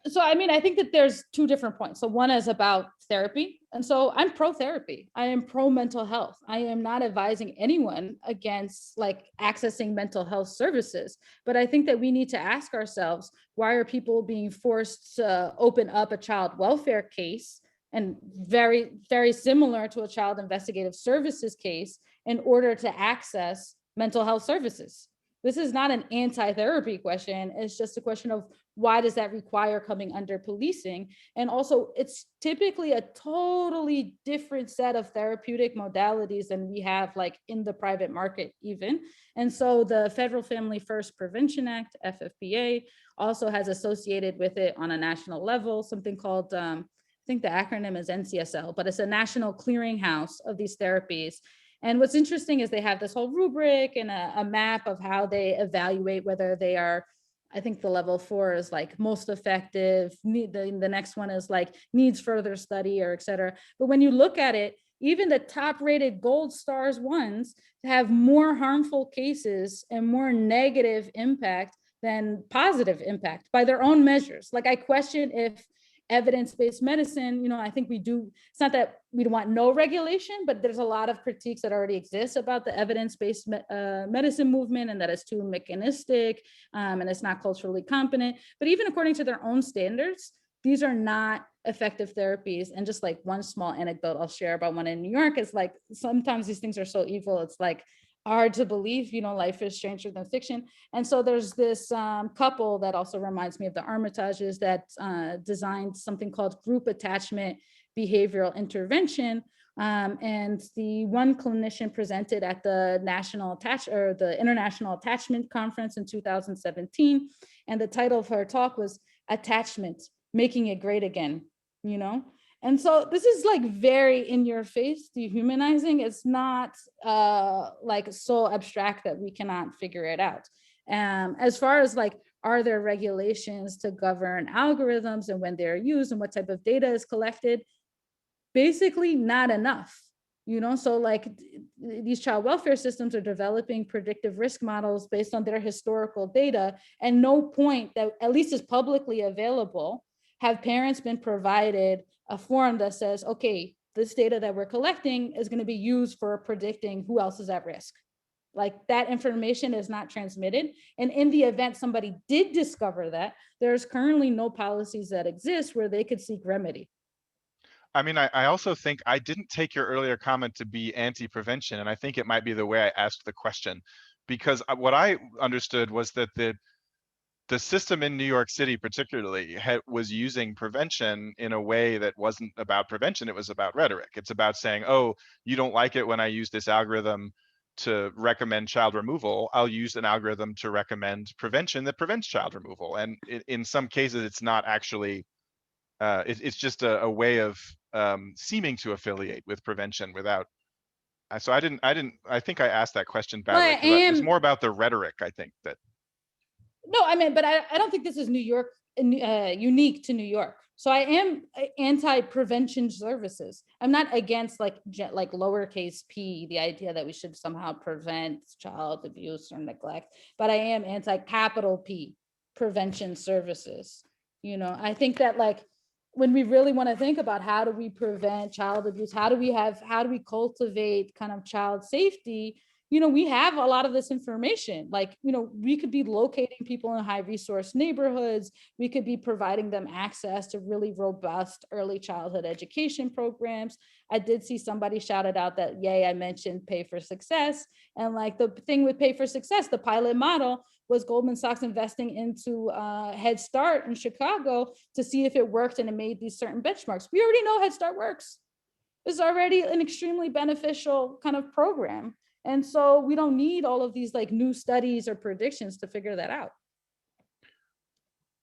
Speaker 2: So, I mean, I think that there's two different points. So one is about therapy. And so I'm pro therapy. I am pro mental health. I am not advising anyone against like accessing mental health services. But I think that we need to ask ourselves, why are people being forced to open up a child welfare case, and very, very similar to a child investigative services case, in order to access mental health services? This is not an anti-therapy question. It's just a question of why does that require coming under policing? And also, it's typically a totally different set of therapeutic modalities than we have like in the private market even. And so the Federal Family First Prevention Act, FFPA, also has associated with it on a national level something called, I think the acronym is NCSL, but it's a national clearinghouse of these therapies. And what's interesting is they have this whole rubric and a map of how they evaluate whether they are, I think the level 4 is like most effective. The next one is like needs further study or et cetera. But when you look at it, even the top rated gold stars ones have more harmful cases and more negative impact than positive impact by their own measures. Like I question if evidence-based medicine, I think we do, it's not that we want no regulation, but there's a lot of critiques that already exist about the evidence-based medicine movement, and that it's too mechanistic and it's not culturally competent. But even according to their own standards, these are not effective therapies. And just like one small anecdote I'll share about one in New York is like, sometimes these things are so evil, it's like hard to believe, life is stranger than fiction. And so there's this couple that also reminds me of the Armitages that designed something called group attachment behavioral intervention. And the one clinician presented at the the International Attachment Conference in 2017. And the title of her talk was Attachment, Making It Great Again, And so this is like very in your face, dehumanizing. It's not like so abstract that we cannot figure it out. As far as like, are there regulations to govern algorithms and when they're used and what type of data is collected? Basically not enough, So like these child welfare systems are developing predictive risk models based on their historical data, and no point that at least is publicly available have parents been provided a form that says, okay, this data that we're collecting is going to be used for predicting who else is at risk. Like that information is not transmitted. And in the event somebody did discover that, there's currently no policies that exist where they could seek remedy.
Speaker 1: I mean, I also think I didn't take your earlier comment to be anti-prevention, and I think it might be the way I asked the question, because what I understood was that the system in New York City particularly was using prevention in a way that wasn't about prevention. It was about rhetoric. It's about saying, oh, you don't like it when I use this algorithm. to recommend child removal, I'll use an algorithm to recommend prevention that prevents child removal. And in some cases, it's not actually, it's just a way of seeming to affiliate with prevention without. So I think I asked that question
Speaker 2: Well,
Speaker 1: badly because it's more about the rhetoric, I think, that.
Speaker 2: No, I mean, but I don't think this is New York, unique to New York. So I am anti-prevention services. I'm not against like lowercase p, the idea that we should somehow prevent child abuse or neglect, but I am anti-capital P prevention services. You know, I think that like when we really want to think about how do we prevent child abuse, how do we cultivate kind of child safety, you know, we have a lot of this information. Like, you know, we could be locating people in high resource neighborhoods. We could be providing them access to really robust early childhood education programs. I did see somebody shouted out that, yay, I mentioned pay for success. And like the thing with pay for success, the pilot model was Goldman Sachs investing into Head Start in Chicago to see if it worked, and it made these certain benchmarks. We already know Head Start works. It's already an extremely beneficial kind of program. And so we don't need all of these like new studies or predictions to figure that out.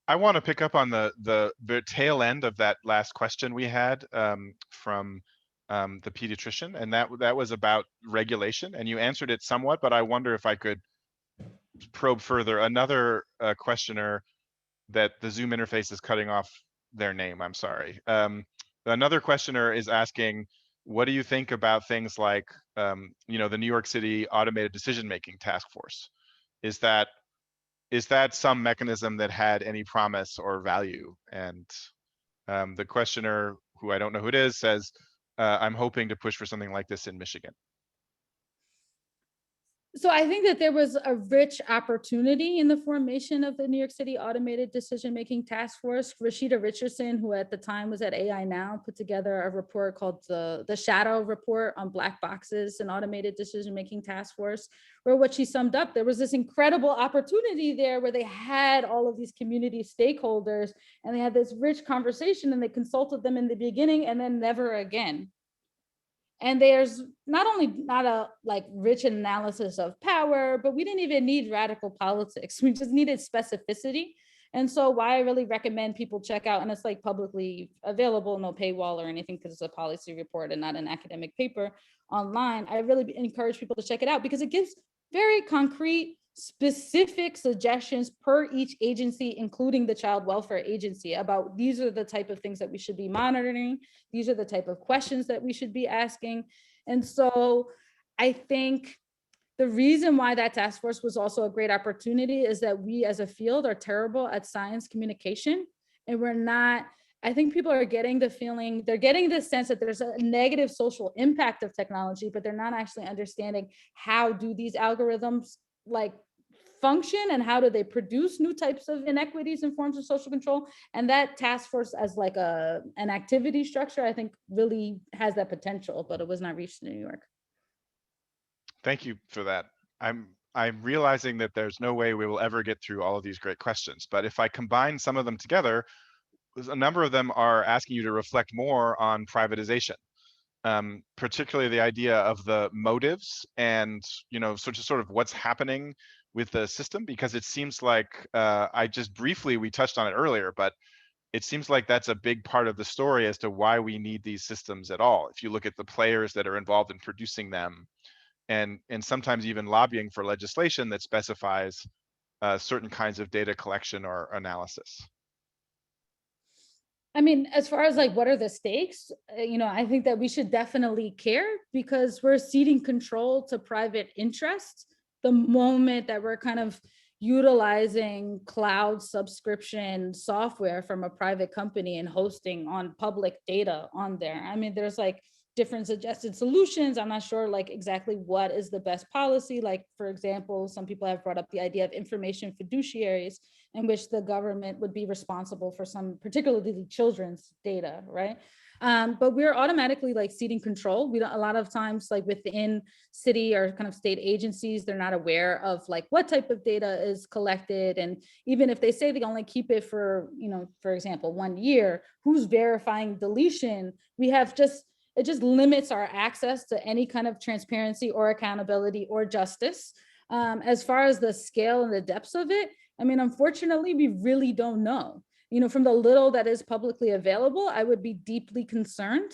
Speaker 1: I want to pick up on the tail end of that last question we had from the pediatrician, and that was about regulation, and you answered it somewhat, but I wonder if I could probe further. Another questioner, that the Zoom interface is cutting off their name, I'm sorry. Another questioner is asking, what do you think about things like, you know, the New York City Automated Decision-Making Task Force? Is that some mechanism that had any promise or value? And the questioner, who I don't know who it is, says, I'm hoping to push for something like this in Michigan.
Speaker 2: So I think that there was a rich opportunity in the formation of the New York City Automated Decision-Making Task Force. Rashida Richardson, who at the time was at AI Now, put together a report called the Shadow Report on Black Boxes and Automated Decision-Making Task Force, where what she summed up, there was this incredible opportunity there where they had all of these community stakeholders and they had this rich conversation and they consulted them in the beginning and then never again. And there's not only not a like rich analysis of power, but we didn't even need radical politics. We just needed specificity. And so why I really recommend people check out, and it's like publicly available, no paywall or anything, because it's a policy report and not an academic paper online. I really encourage people to check it out because it gives very concrete, specific suggestions per each agency, including the child welfare agency, about these are the type of things that we should be monitoring. These are the type of questions that we should be asking. And so I think the reason why that task force was also a great opportunity is that we as a field are terrible at science communication, and we're not. I think people are getting the feeling, they're getting the sense that there's a negative social impact of technology, but they're not actually understanding how do these algorithms like function and how do they produce new types of inequities and forms of social control. And that task force as like an activity structure, I think really has that potential, but it was not reached in New York.
Speaker 1: Thank you for that. I'm realizing that there's no way we will ever get through all of these great questions, but if I combine some of them together, a number of them are asking you to reflect more on privatization, particularly the idea of the motives and, you know, sort of what's happening with the system, because it seems like we touched on it earlier, but it seems like that's a big part of the story as to why we need these systems at all. If you look at the players that are involved in producing them, and sometimes even lobbying for legislation that specifies certain kinds of data collection or analysis.
Speaker 2: I mean, as far as like, what are the stakes? You know, I think that we should definitely care because we're ceding control to private interests the moment that we're kind of utilizing cloud subscription software from a private company and hosting on public data on there. I mean, there's like different suggested solutions. I'm not sure like exactly what is the best policy. Like, for example, some people have brought up the idea of information fiduciaries in which the government would be responsible for some particularly children's data, right? But we're automatically like ceding control. We don't, a lot of times like within city or kind of state agencies, they're not aware of like what type of data is collected. And even if they say they only keep it for, you know, for example, 1 year, who's verifying deletion? We have just it just limits our access to any kind of transparency or accountability or justice. As far as the scale and the depths of it, I mean, unfortunately, we really don't know. You know, from the little that is publicly available, I would be deeply concerned,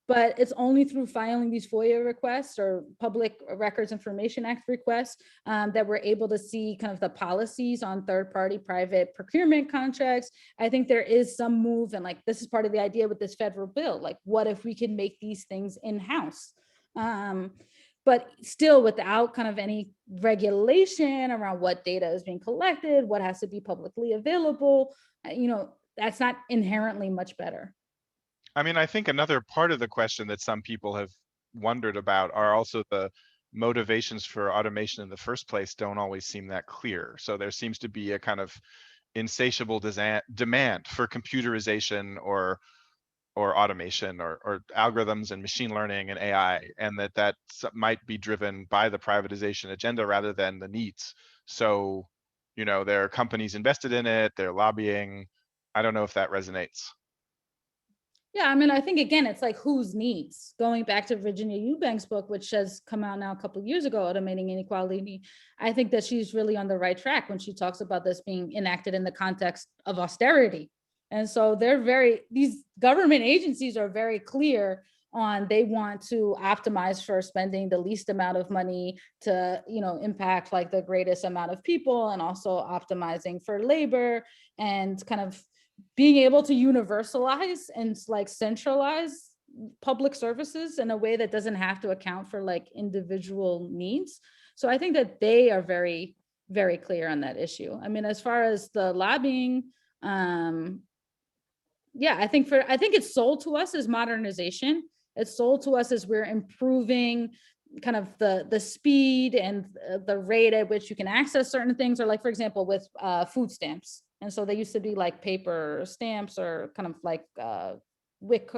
Speaker 2: but it's only through filing these FOIA requests or Public Records Information Act requests that we're able to see kind of the policies on third-party private procurement contracts. I think there is some move, and like this is part of the idea with this federal bill, like what if we can make these things in-house? But still without kind of any regulation around what data is being collected, what has to be publicly available, you know, that's not inherently much better.
Speaker 1: I mean, I think another part of the question that some people have wondered about are also the motivations for automation in the first place don't always seem that clear. So there seems to be a kind of insatiable demand for computerization or automation or algorithms and machine learning and AI, and that might be driven by the privatization agenda rather than the needs. So, you know, there are companies invested in it, they're lobbying. I don't know if that resonates.
Speaker 2: Yeah, I mean, I think again, it's like whose needs? Going back to Virginia Eubank's book, which has come out now a couple of years ago, Automating Inequality, I think that she's really on the right track when she talks about this being enacted in the context of austerity. And so these government agencies are very clear on they want to optimize for spending the least amount of money to, you know, impact like the greatest amount of people, and also optimizing for labor and kind of being able to universalize and like centralize public services in a way that doesn't have to account for like individual needs. So I think that they are very, very clear on that issue. I mean, as far as the lobbying, yeah, I think it's sold to us as modernization. It's sold to us as we're improving kind of the speed and the rate at which you can access certain things, or like, for example, with food stamps. And so they used to be like paper stamps, or kind of like WIC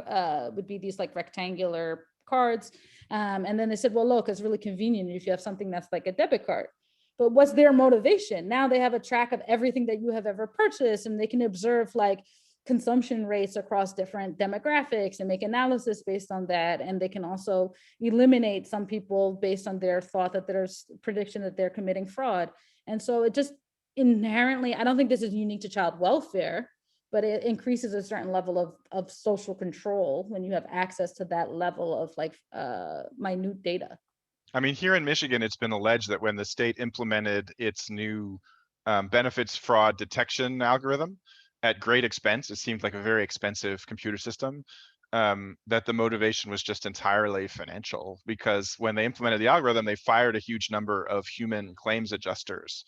Speaker 2: would be these like rectangular cards. And then they said, well, look, it's really convenient if you have something that's like a debit card. But what's their motivation? Now they have a track of everything that you have ever purchased, and they can observe like consumption rates across different demographics and make analysis based on that. And they can also eliminate some people based on their thought that there's prediction that they're committing fraud. And so it just inherently, I don't think this is unique to child welfare, but it increases a certain level of social control when you have access to that level of like minute data.
Speaker 1: I mean, here in Michigan, it's been alleged that when the state implemented its new benefits fraud detection algorithm, at great expense, it seemed like a very expensive computer system, that the motivation was just entirely financial, because when they implemented the algorithm, they fired a huge number of human claims adjusters,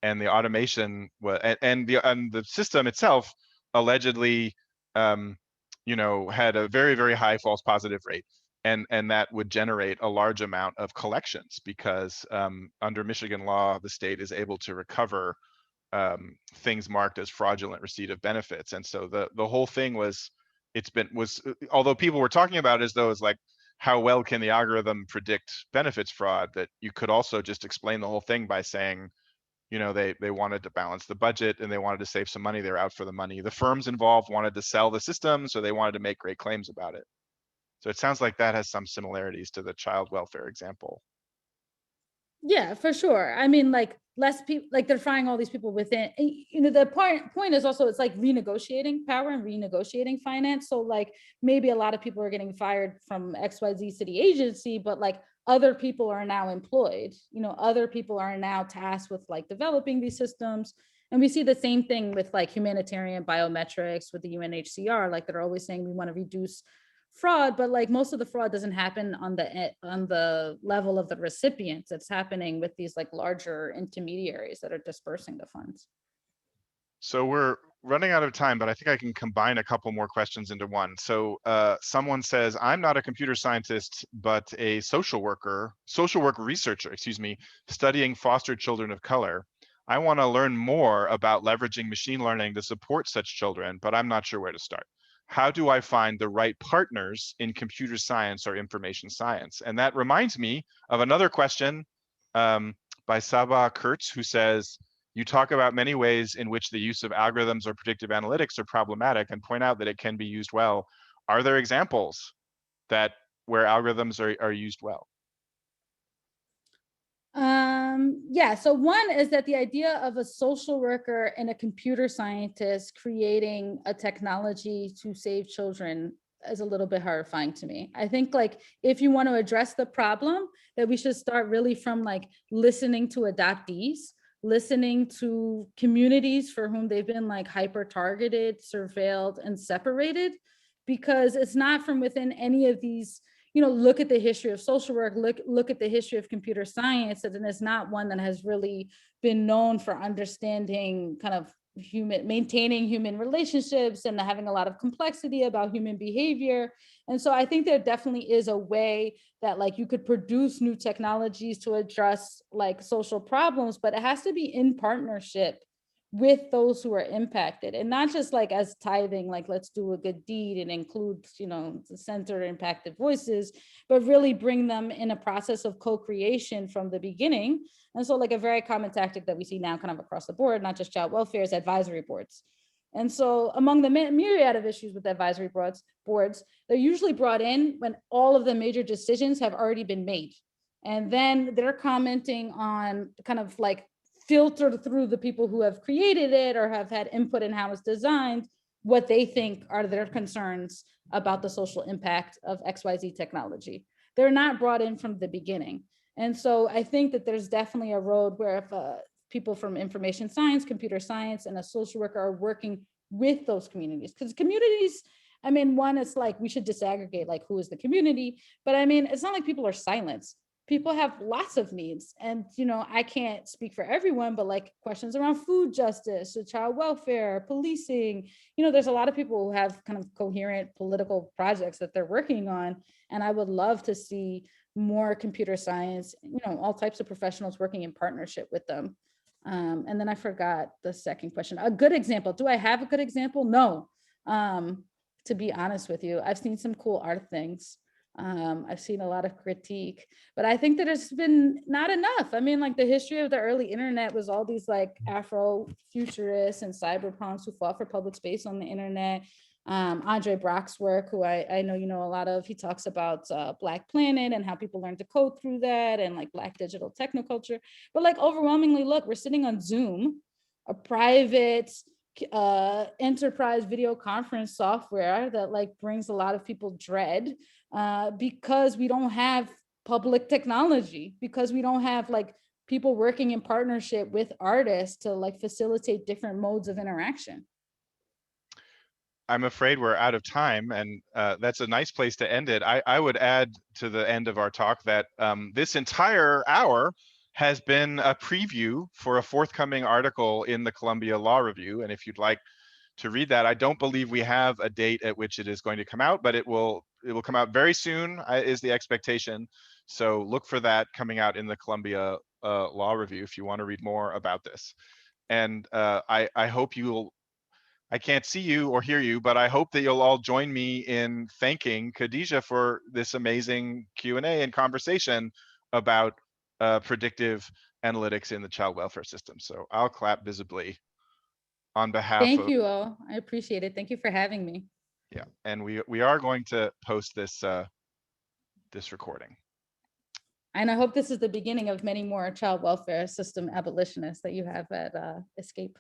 Speaker 1: and the automation and the system itself allegedly, you know, had a very, very high false positive rate. And that would generate a large amount of collections, because under Michigan law, the state is able to recover things marked as fraudulent receipt of benefits. And so the whole thing was although people were talking about it as though it's like, how well can the algorithm predict benefits fraud, that you could also just explain the whole thing by saying, you know, they wanted to balance the budget and they wanted to save some money. They're out for the money. The firms involved wanted to sell the system, so they wanted to make great claims about it. So it sounds like that has some similarities to the child welfare example.
Speaker 2: Yeah, for sure. I mean, like less people, like they're finding all these people within, you know, the point is also it's like renegotiating power and renegotiating finance. So like maybe a lot of people are getting fired from XYZ city agency, but like other people are now employed, you know, other people are now tasked with like developing these systems. And we see the same thing with like humanitarian biometrics with the UNHCR, like they're always saying we want to reduce fraud, but like most of the fraud doesn't happen on the level of the recipients. It's happening with these like larger intermediaries that are dispersing the funds.
Speaker 1: So we're running out of time, but I think I can combine a couple more questions into one. So someone says, I'm not a computer scientist, but a social work researcher, studying foster children of color. I want to learn more about leveraging machine learning to support such children, but I'm not sure where to start. How do I find the right partners in computer science or information science? And that reminds me of another question by Sabah Kurtz, who says, you talk about many ways in which the use of algorithms or predictive analytics are problematic and point out that it can be used well. Are there examples that where algorithms are used well?
Speaker 2: Yeah, so one is that the idea of a social worker and a computer scientist creating a technology to save children is a little bit horrifying to me. I think like if you want to address the problem, that we should start really from like listening to adoptees, listening to communities for whom they've been like hyper targeted, surveilled, and separated, because it's not from within any of these, look at the history of social work, look at the history of computer science, and it's not one that has really been known for understanding kind of maintaining human relationships and having a lot of complexity about human behavior. And so I think there definitely is a way that like you could produce new technologies to address like social problems, but it has to be in partnership with those who are impacted, and not just like as tithing, like let's do a good deed and include, the center impacted voices, but really bring them in a process of co-creation from the beginning. And so like a very common tactic that we see now kind of across the board, not just child welfare, is advisory boards. And so among the myriad of issues with advisory boards, they're usually brought in when all of the major decisions have already been made. And then they're commenting on kind of like filtered through the people who have created it or have had input in how it's designed, what they think are their concerns about the social impact of XYZ technology. They're not brought in from the beginning. And so I think that there's definitely a road where if people from information science, computer science, and a social worker are working with those communities, because communities, I mean, one, it's like we should disaggregate like who is the community, but I mean, it's not like people are silenced. People have lots of needs, and I can't speak for everyone, but like questions around food justice, child welfare, policing, there's a lot of people who have kind of coherent political projects that they're working on, and I would love to see more computer science, all types of professionals working in partnership with them. And then I forgot the second question. A good example. Do I have a good example? No. To be honest with you, I've seen some cool art things. I've seen a lot of critique, but I think that it's been not enough. I mean, like the history of the early internet was all these like Afro-futurists and cyberpunks who fought for public space on the internet. Andre Brock's work, who I know a lot of, he talks about Black Planet and how people learn to code through that, and like Black digital technoculture. But like overwhelmingly, look, we're sitting on Zoom, a private enterprise video conference software that like brings a lot of people dread, because we don't have public technology, because we don't have like people working in partnership with artists to like facilitate different modes of interaction.
Speaker 1: I'm afraid we're out of time, and that's a nice place to end it. I would add to the end of our talk that this entire hour has been a preview for a forthcoming article in the Columbia Law Review. And if you'd like to read that, I don't believe we have a date at which it is going to come out, but it will come out very soon, is the expectation. So look for that coming out in the Columbia Law Review if you want to read more about this. And I hope I can't see you or hear you, but I hope that you'll all join me in thanking Khadijah for this amazing Q&A and conversation about predictive analytics in the child welfare system. So I'll clap visibly on behalf of—
Speaker 2: Thank you all. I appreciate it. Thank you for having me.
Speaker 1: Yeah, and we are going to post this this recording.
Speaker 2: And I hope this is the beginning of many more child welfare system abolitionists that you have at Escape.